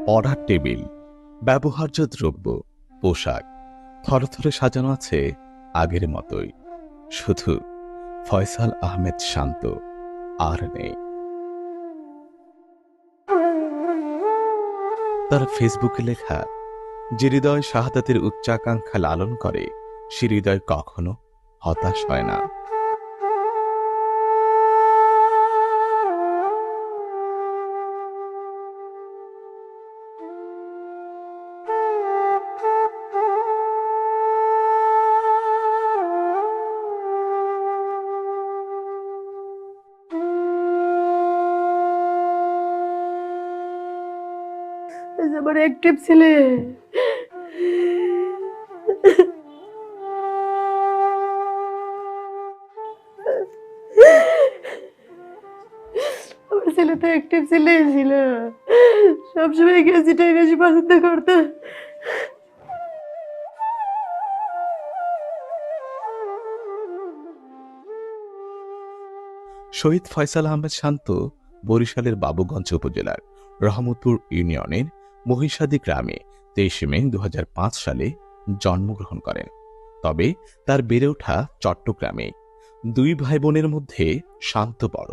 পড়ার টেবিল, ব্যবহার্য দ্রব্য, পোশাক থরথরে সাজানো আছে আগের মতোই। শুধু ফয়সাল আহমেদ শান্ত আর নেই। তার ফেসবুকে লেখা, যে হৃদয় শাহাদাতের উচ্চাকাঙ্ক্ষা লালন করে সে হৃদয় কখনো হতাশ হয় না। আমার অ্যাক্টিভ ছেলে, আমার ছেলে তো অ্যাক্টিভ ছেলেই ছিল, সবসময় গেছিটাই বেশি পছন্দ করতো। শহীদ ফয়সাল আহমেদ শান্ত বরিশালের বাবুগঞ্জ উপজেলার রহমতপুর ইউনিয়নের মহিষাদী গ্রামে 23 মে 2005 সালে জন্মগ্রহণ করেন। তবে তার বেড়ে ওঠা চট্টগ্রামে। দুই ভাই বোনের মধ্যে শান্ত বড়।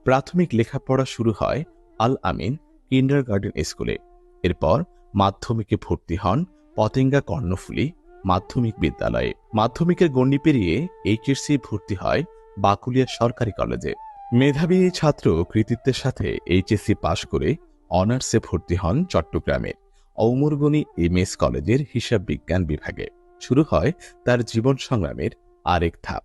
প্রাথমিক লেখাপড়া শুরু হয় আল আমিন কিন্ডারগার্টেন স্কুলে। এরপর মাধ্যমিকে ভর্তি হন পতেঙ্গা কর্ণফুলী মাধ্যমিক বিদ্যালয়ে। মাধ্যমিকের গণ্ডি পেরিয়ে এইচএসসি ভর্তি হয় বাকুলিয়া সরকারি কলেজে। মেধাবী এই ছাত্র কৃতিত্বের সাথে এইচএসসি পাশ করে অনার্সে ভর্তি হন চট্টগ্রামের অমরগনি এমএস কলেজের হিসাব বিজ্ঞান বিভাগে। শুরু হয় তার জীবন সংগ্রামের আরেক ধাপ।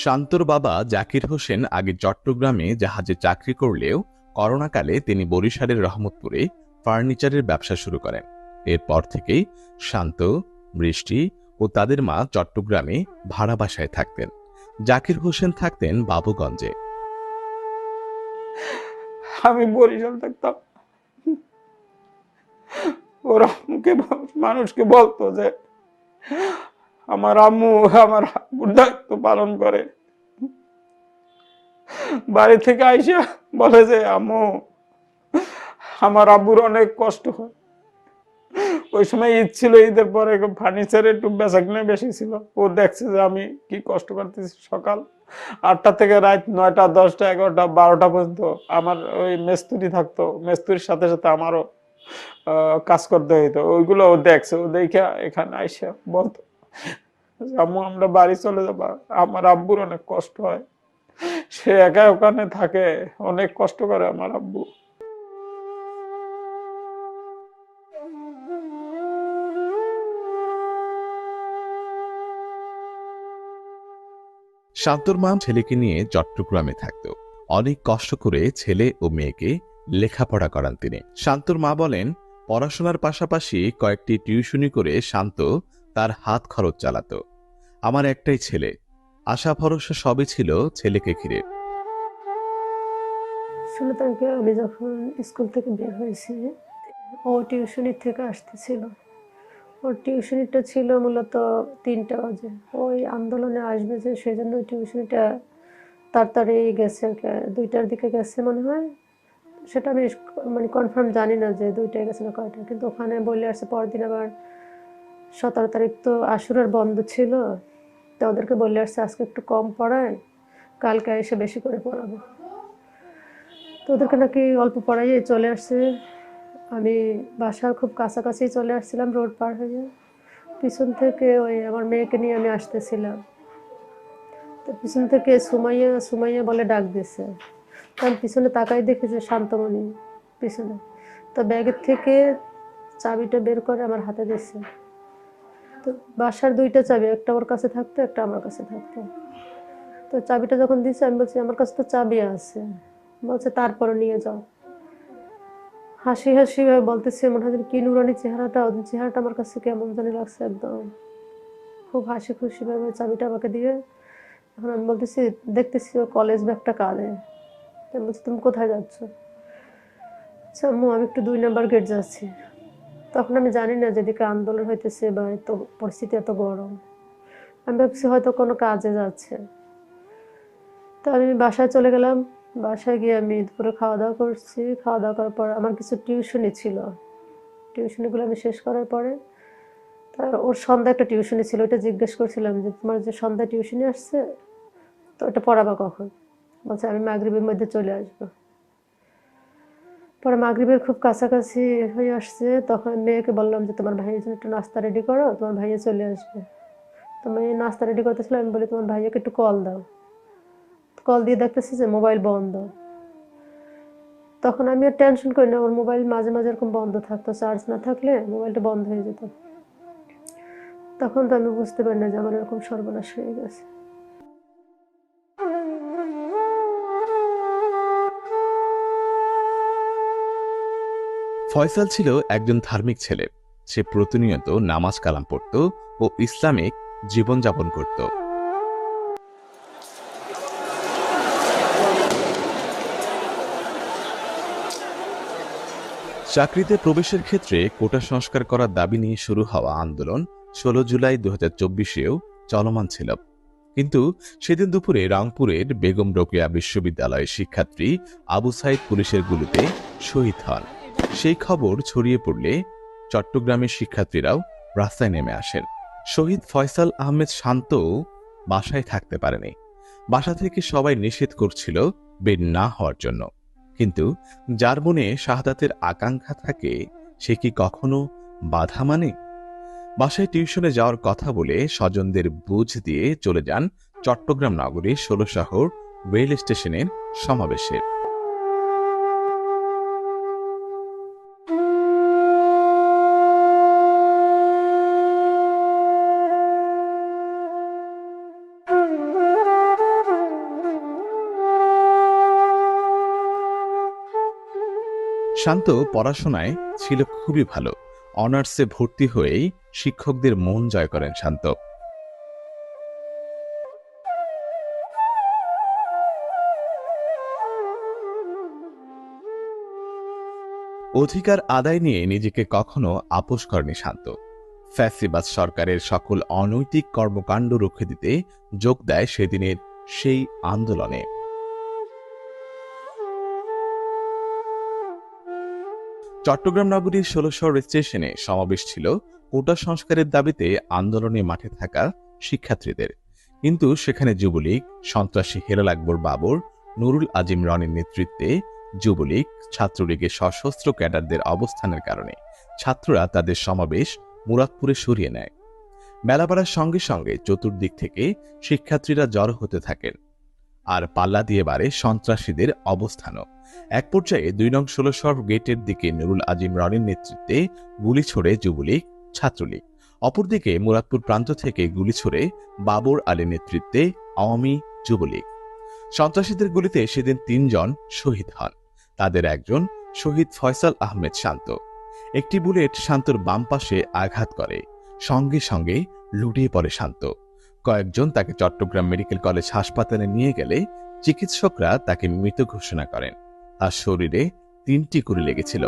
শান্তর বাবা জাকির হোসেন আগে চট্টগ্রামে জাহাজে চাকরি করলেও করোনাকালে তিনি বরিশালের রহমতপুরে ফার্নিচারের ব্যবসা শুরু করেন। এরপর থেকেই শান্ত, বৃষ্টি ও তাদের মা চট্টগ্রামে ভাড়া বাসায় থাকতেন। জাকির হোসেন থাকতেন বাবুগঞ্জে। আমি বরিশাল থাকতাম। ওরা মানুষকে বলতো যে আমার আম্মু আমার আব্বুর দায়িত্ব পালন করে। বাড়ি থেকে আইসা বলে যে আম্মু আমার আব্বুর অনেক কষ্ট হয়। ওই সময় ঈদ ছিল, ঈদের পরে ফার্নিচারের একটু বেচাকেনা বেশি ছিল। ও দেখছে যে আমি কি কষ্ট করতেছি, সকাল 8টা থেকে রাত 9টা 10টা 11টা 12টা পর্যন্ত আমার ওই মেস্তুরি থাকতো, মেস্তুরির সাথে সাথে আমারও কাজ করতে হইতো। ওইগুলো ও দেখছে, ও দেখা এখানে আইসা বলতো আম্মু আমরা বাড়ি চলে যাবা, আমার আব্বুর অনেক কষ্ট হয়, সে একা ওখানে থাকে, অনেক কষ্ট করে আমার আব্বু। শান্তর মা ছেলেকে নিয়ে চট্টগ্রামে থাকত। অনেক কষ্ট করে ছেলে ও মেয়েকে লেখাপড়া করান তিনি। শান্তর মা বলেন, পড়াশোনার পাশাপাশি কয়েকটি টিউশনি করে শান্ত তার হাত খরচ চালাতো। আমার একটাই ছেলে, আশা ভরসা সবই ছিল ছেলেকে ঘিরে। 16 তারিখে আমি যখন স্কুল থেকে বের হয়েছি, ও টিউশনির থেকে আসতেছিল। ওর টিউশনিটা ছিল মূলত 3টা বাজে। ওই আন্দোলনে আসবে যে, সেই জন্য ওই টিউশনিটা তাড়াতাড়ি গেছে আর কি, 2টার দিকে গেছে মনে হয়। সেটা আমি মানে কনফার্ম জানি না যে 2টায় গেছে না কয়টা, কিন্তু ওখানে বলে আসছে পরদিন আবার 17 তারিখ তো আশুরার বন্ধ ছিল, তো ওদেরকে বলে আসছে আজকে একটু কম পড়ায়, কালকে এসে বেশি করে পড়াবো। তো ওদেরকে নাকি অল্প পড়াইয়ে চলে আসছে। আমি বাসার খুব কাছাকাছি চলে আসছিলাম, রোড পার হয়ে। পিছন থেকে ওই আমার মেয়েকে নিয়ে আমি আসতেছিলাম, তো পিছন থেকে সুমাইয়া সুমাইয়া বলে ডাক দিছে। তো আমি পিছনে তাকাই দেখি যে শান্তমণি পিছনে। তো ব্যাগের থেকে চাবিটা বের করে আমার হাতে দিচ্ছে। তো বাসার 2টা চাবি, একটা ওর কাছে থাকতো, একটা আমার কাছে থাকতো। তো চাবিটা যখন দিচ্ছে আমি বলছি আমার কাছে তো চাবি আছে। বলছে তারপরে নিয়ে যাও। হাসি হাসি ভাবে বলতেছে, মনে হয় কি নুরানি চেহারাটা, ওদের চেহারাটা আমার কাছে কেমন জানি লাগছে একদম। খুব হাসি খুশি ভাবে চাবিটা আমাকে দিয়ে, এখন আমি বলতেছি দেখতেছি ও কলেজ ব্যাগটা কাঁধে। আমি বলছি তুমি কোথায় যাচ্ছ? আচ্ছা আম্মু আমি একটু 2 নম্বর গেট যাচ্ছি। তখন আমি জানি না যেদিকে আন্দোলন হইতেছে বা এত পরিস্থিতি এত গরম। আমি ভাবছি হয়তো কোনো কাজে যাচ্ছে। তো আমি বাসায় চলে গেলাম। বাসায় গিয়ে আমি দুপুরে খাওয়া দাওয়া করছি। খাওয়া দাওয়া করার পর আমার কিছু টিউশনি ছিল, টিউশনিগুলো আমি শেষ করার পরে ওর সন্ধ্যা একটা টিউশনি ছিল, ওটা জিজ্ঞেস করছিলাম যে তোমার যে সন্ধ্যা টিউশনি আসছে তো ওটা পড়াবা কখন? বলছে আমি মাগরিবের মধ্যে চলে আসবো। পরে মাগরিবের খুব কাছাকাছি হয়ে আসছে, তখন মেয়েকে বললাম যে তোমার ভাইয়ের জন্য একটু নাস্তা রেডি করো, তোমার ভাইয়া চলে আসবে। তো মেয়ে নাস্তা রেডি করতেছিল, আমি বলি তোমার ভাইয়াকে একটু কল দাও। কল দিয়ে দেখতেছি যে মোবাইল বন্ধ। তখন আমি আর টেনশন করি না, ওর মোবাইল মাঝে মাঝে এরকম বন্ধ থাকতো, চার্জ না থাকলে মোবাইলটা বন্ধ হয়ে যেত। তখন তো আমি বুঝতে পারি না যে আমার এরকম সর্বনাশ হয়ে গেছে। ফয়সাল ছিল একজন ধার্মিক ছেলে। সে প্রতিনিয়ত নামাজ কালাম পড়ত ও ইসলামিক জীবনযাপন করত। চাকরিতে প্রবেশের ক্ষেত্রে কোটা সংস্কার করার দাবি নিয়ে শুরু হওয়া আন্দোলন 16 জুলাই 2024-এও চলমান ছিল। কিন্তু সেদিন দুপুরে রংপুরের বেগম রোকেয়া বিশ্ববিদ্যালয়ের শিক্ষার্থী আবু সাইদ পুলিশের গুলিতে শহীদ হন। সেই খবর ছড়িয়ে পড়লে চট্টগ্রামের শিক্ষার্থীরাও রাস্তায় নেমে আসেন। শহীদ ফয়সাল আহমেদ শান্ত বাসায় থাকতে পারেনি। বাসা থেকে সবাই নিষেধ করছিল বের না হওয়ার জন্য। কিন্তু যার মনে শাহাদাতের আকাঙ্ক্ষা থাকে সে কি কখনো বাধা মানে? বাসায় টিউশনে যাওয়ার কথা বলে স্বজনদের বুঝ দিয়ে চলে যান চট্টগ্রাম নগরীর 16 শহর রেল স্টেশনের সমাবেশে। শান্ত পড়াশোনায় ছিল খুবই ভালো। অনার্সে ভর্তি হয়েই শিক্ষকদের মন জয় করেন শান্ত। অধিকার আদায় নিয়ে নিজেকে কখনো আপোস করেনি শান্ত। ফ্যাসিবাদ সরকারের সকল অনৈতিক কর্মকাণ্ড রুখে দিতে যোগ দেয় সেদিনের সেই আন্দোলনে। চট্টগ্রাম নগরীর 16 শহর স্টেশনে সমাবেশ ছিল কোটা সংস্কারের দাবিতে আন্দোলনে মাঠে থাকা শিক্ষার্থীদের। কিন্তু সেখানে যুবলীগ, সন্ত্রাসী হেলাল আকবর বাবর, নুরুল আজিম রনির নেতৃত্বে যুবলীগ, ছাত্রলীগের সশস্ত্র ক্যাডারদের অবস্থানের কারণে ছাত্ররা তাদের সমাবেশ মুরাদপুরে সরিয়ে নেয়। মেলা বাড়ার সঙ্গে সঙ্গে চতুর্দিক থেকে শিক্ষার্থীরা জড়ো হতে থাকেন, আর পাল্লা দিয়ে বাড়ে সন্ত্রাসীদের অবস্থানও। এক পর্যায়ে 2 নং 16 শহর গেটের দিকে নুরুল আজিম রনির নেতৃত্বে গুলি ছোড়ে যুবলীগ, ছাত্রলীগ। অপরদিকে মুরাদপুর প্রান্ত থেকে গুলি ছোড়ে বাবর আলীর নেতৃত্বে আওয়ামী যুবলীগ। সন্ত্রাসীদের গুলিতে সেদিন 3 জন শহীদ হন। তাদের একজন শহীদ ফয়সাল আহমেদ শান্ত। একটি বুলেট শান্তর বাম পাশে আঘাত করে, সঙ্গে সঙ্গে লুটিয়ে পড়ে শান্ত। কয়েকজন তাকে চট্টগ্রাম মেডিকেল কলেজ হাসপাতালে নিয়ে গেলে চিকিৎসকরা তাকে মৃত ঘোষণা করেন। তার শরীরে 3টি গুলি লেগেছিল।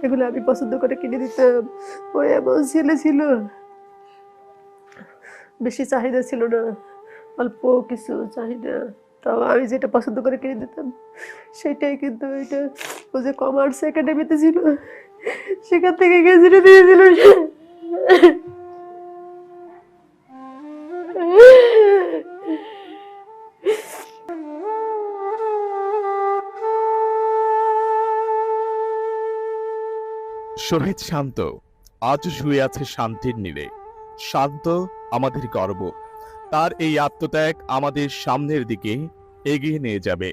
এগুলো আমি পছন্দ করে কিনে দিতাম। ওই এমন ছেলে ছিল, বেশি চাহিদা ছিল না, অল্প কিছু চাহিদা। তাও আমি যেটা পছন্দ করে কিনে দিতাম সেটাই। কিন্তু এটা ও যে কমার্স একাডেমিতে ছিল, সেখান থেকে গেজেটে দিয়েছিল। শহীদ শান্ত আজ শুয়ে আছে শান্তির নীড়ে। শান্ত আমাদের গর্ব। তার এই আত্মত্যাগ আমাদের সামনের দিকে এগিয়ে নিয়ে যাবে।